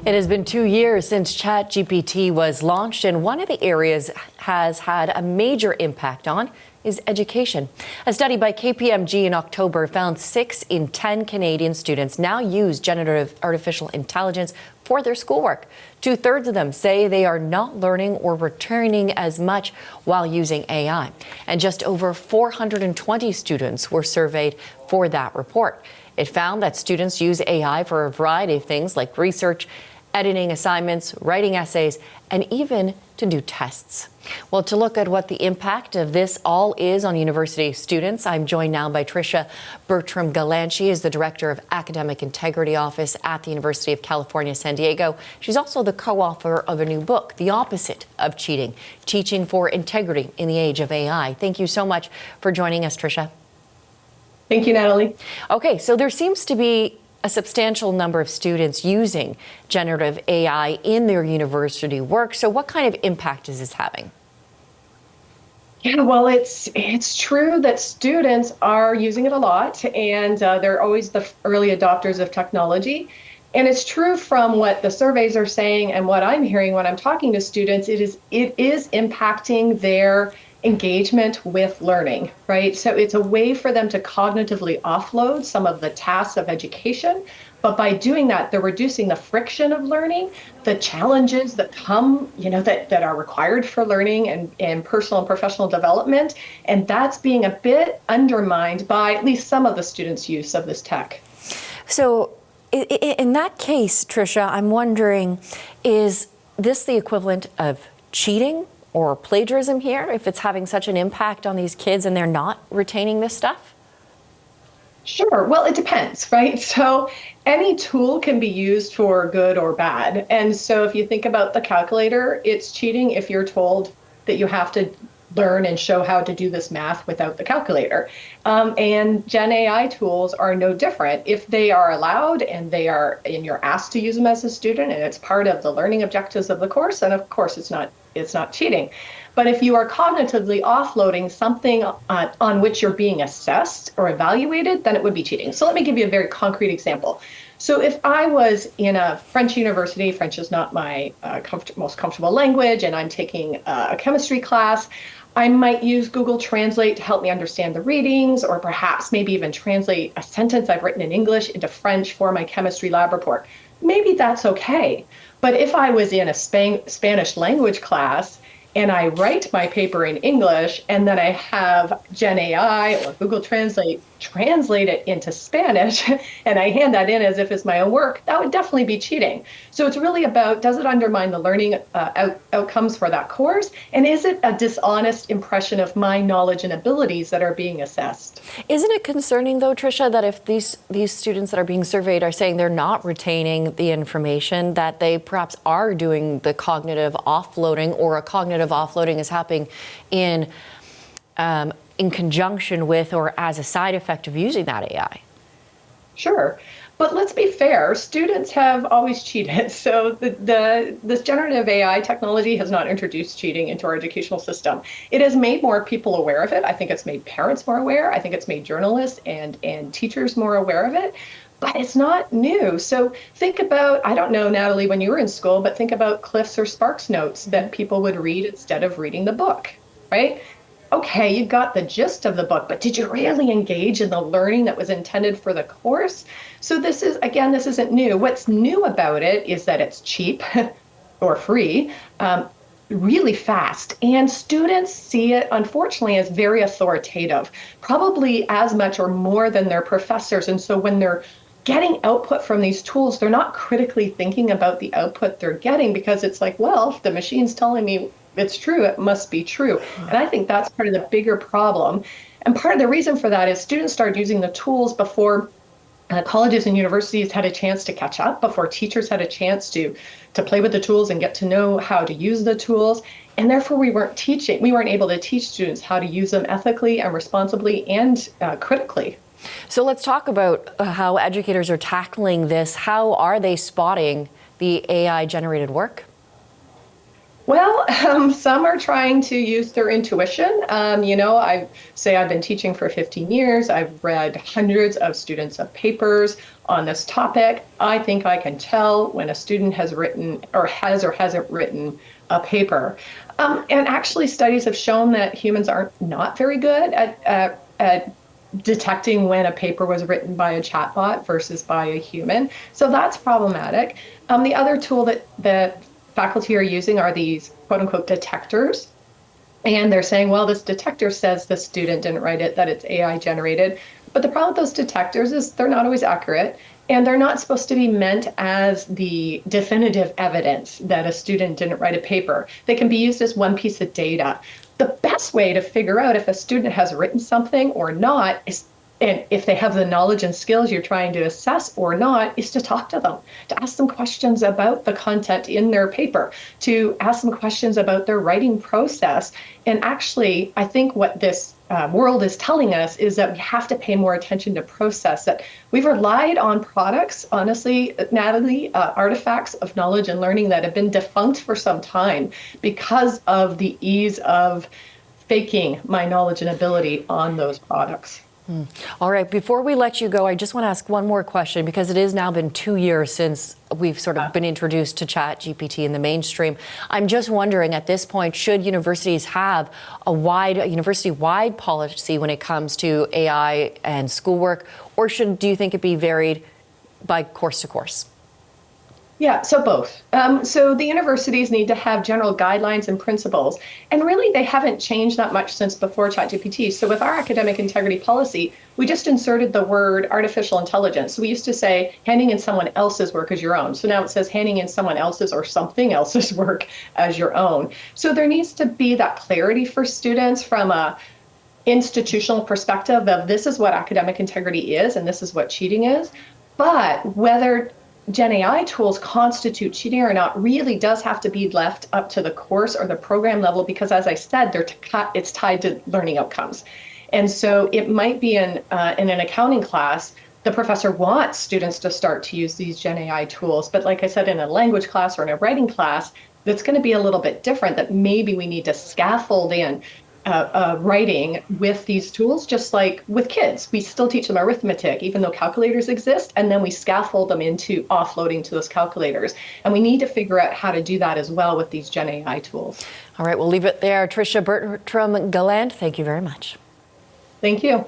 It has been 2 years since ChatGPT was launched, and one of the areas has had a major impact on is education. A study by KPMG in October found 6 in 10 Canadian students now use generative artificial intelligence for their schoolwork. 2/3 of them say they are not learning or returning as much while using AI. And just over 420 students were surveyed for that report. It found that students use AI for a variety of things like research, editing assignments, writing essays, and even to do tests. Well, to look at what the impact of this all is on university students, I'm joined now by Tricia Bertram-Gallant. She is the Director of Academic Integrity Office at the University of California, San Diego. She's also the co-author of a new book, The Opposite of Cheating, Teaching for Integrity in the Age of AI. Thank you so much for joining us, Tricia. Thank you, Natalie. Okay, so there seems to be a substantial number of students using generative AI in their university work. So what kind of impact is this having? Yeah, well, it's true that students are using it a lot, and they're always the early adopters of technology. And it's true from what the surveys are saying and what I'm hearing when I'm talking to students, it is impacting their engagement with learning, right? So it's a way for them to cognitively offload some of the tasks of education. But by doing that, they're reducing the friction of learning, the challenges that come, that are required for learning and personal and professional development. And that's being a bit undermined by at least some of the students' use of this tech. So in that case, Tricia, I'm wondering, is this the equivalent of cheating or plagiarism here, if it's having such an impact on these kids and they're not retaining this stuff? Sure. Well, it depends, right? So any tool can be used for good or bad. And so if you think about the calculator, it's cheating if you're told that you have to learn and show how to do this math without the calculator. And Gen AI tools are no different. If they are allowed and you're asked to use them as a student and it's part of the learning objectives of the course, then of course it's not cheating. But if you are cognitively offloading something on which you're being assessed or evaluated, then it would be cheating. So let me give you a very concrete example. So if I was in a French university, French is not my most comfortable language, and I'm taking a chemistry class, I might use Google Translate to help me understand the readings, or perhaps maybe even translate a sentence I've written in English into French for my chemistry lab report. Maybe that's okay. But if I was in a Spanish language class and I write my paper in English and then I have Gen AI or Google Translate translate it into Spanish and I hand that in as if it's my own work, that would definitely be cheating. So it's really about, does it undermine the learning outcomes for that course? And is it a dishonest impression of my knowledge and abilities that are being assessed? Isn't it concerning, though, Tricia, that if these students that are being surveyed are saying they're not retaining the information, that they perhaps are doing the cognitive offloading, or a cognitive offloading is happening in conjunction with or as a side effect of using that AI? Sure. But let's be fair, students have always cheated. So this generative AI technology has not introduced cheating into our educational system. It has made more people aware of it. I think it's made parents more aware. I think it's made journalists and teachers more aware of it. But it's not new. So think about, I don't know, Natalie, when you were in school, but think about Cliff's or Sparks notes that people would read instead of reading the book, right? Okay, you got the gist of the book, but did you really engage in the learning that was intended for the course? So this isn't new. What's new about it is that it's cheap or free, really fast. And students see it, unfortunately, as very authoritative, probably as much or more than their professors. And so when they're getting output from these tools, they're not critically thinking about the output they're getting, because it's like, well, if the machine's telling me it's true, it must be true. And I think that's part of the bigger problem. And part of the reason for that is students started using the tools before colleges and universities had a chance to catch up, before teachers had a chance to play with the tools and get to know how to use the tools. And therefore we weren't able to teach students how to use them ethically and responsibly and critically. So let's talk about how educators are tackling this. How are they spotting the AI generated work? Well, some are trying to use their intuition. I've been teaching for 15 years. I've read hundreds of students' papers on this topic. I think I can tell when a student has written or hasn't written a paper. And actually, studies have shown that humans are not very good at detecting when a paper was written by a chatbot versus by a human. So that's problematic. The other tool that faculty are using are these quote unquote detectors. And they're saying, well, this detector says the student didn't write it, that it's AI generated. But the problem with those detectors is they're not always accurate, and they're not supposed to be meant as the definitive evidence that a student didn't write a paper. They can be used as one piece of data. The best way to figure out if a student has written something or not is, and if they have the knowledge and skills you're trying to assess or not, is to talk to them, to ask them questions about the content in their paper, to ask them questions about their writing process. And actually, I think what this world is telling us is that we have to pay more attention to process, that we've relied on products, honestly, Natalie, artifacts of knowledge and learning that have been defunct for some time because of the ease of faking my knowledge and ability on those products. All right, before we let you go, I just want to ask one more question, because it has now been 2 years since we've sort of been introduced to ChatGPT in the mainstream. I'm just wondering, at this point, should universities have a university-wide policy when it comes to AI and schoolwork, or do you think it be varied by course to course? Yeah, so both. So the universities need to have general guidelines and principles, and really they haven't changed that much since before ChatGPT. So with our academic integrity policy, we just inserted the word artificial intelligence. So we used to say handing in someone else's work as your own. So now it says handing in someone else's or something else's work as your own. So there needs to be that clarity for students from a institutional perspective of this is what academic integrity is and this is what cheating is. But whether Gen AI tools constitute cheating or not really does have to be left up to the course or the program level, because as I said, it's tied to learning outcomes. And so it might be in an accounting class, the professor wants students to start to use these Gen AI tools. But like I said, in a language class or in a writing class, that's going to be a little bit different, that maybe we need to scaffold in writing with these tools, just like with kids. We still teach them arithmetic, even though calculators exist, and then we scaffold them into offloading to those calculators. And we need to figure out how to do that as well with these Gen AI tools. All right, we'll leave it there. Tricia Bertram-Gallant, thank you very much. Thank you.